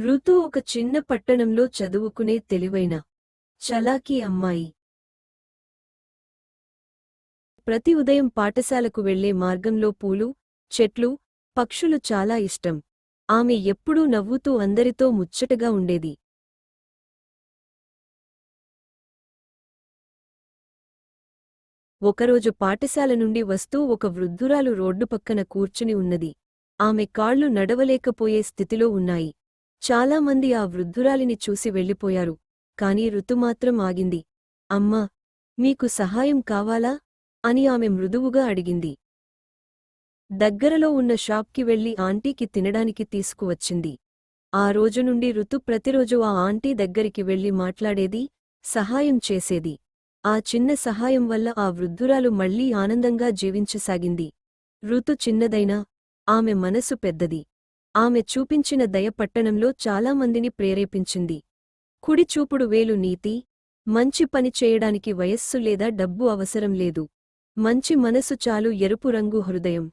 ఋతు ఒక చిన్న పట్టణంలో చదువుకునే తెలివైన చలాకీ అమ్మాయి. ప్రతి ఉదయం పాఠశాలకు వెళ్లే మార్గంలో పూలు, చెట్లు, పక్షులు చాలా ఇష్టం. ఆమె ఎప్పుడూ నవ్వుతూ అందరితో ముచ్చటగా ఉండేది. ఒకరోజు పాఠశాల నుండి వస్తూ ఒక వృద్ధురాలు రోడ్డు పక్కన కూర్చుని ఉన్నది. ఆమె కాళ్లు నడవలేకపోయే స్థితిలో ఉన్నాయి. చాలామంది ఆ వృద్ధురాలిని చూసి వెళ్ళిపోయారు. కాని ఋతు మాత్రం ఆగింది. అమ్మా, మీకు సహాయం కావాలా? అని ఆమె మృదువుగా అడిగింది. దగ్గరలో ఉన్న షాప్కి వెళ్లి ఆంటీకి తినడానికి తీసుకువచ్చింది. ఆ రోజు నుండి ఋతు ప్రతిరోజూ ఆ ఆంటీ దగ్గరికి వెళ్లి మాట్లాడేది, సహాయం చేసేది. ఆ చిన్న సహాయం వల్ల ఆ వృద్ధురాలు మళ్లీ ఆనందంగా జీవించసాగింది. ఋతు చిన్నదైనా ఆమె మనసు పెద్దది. ఆమె చూపించిన దయ పట్టణంలో చాలామందిని ప్రేరేపించింది. కుడి చూపుడు వేలు నీతి, మంచి పని చేయడానికి వయస్సు లేదా డబ్బు అవసరం లేదు. మంచి మనసు చాలు. ఎరుపు రంగు హృదయం.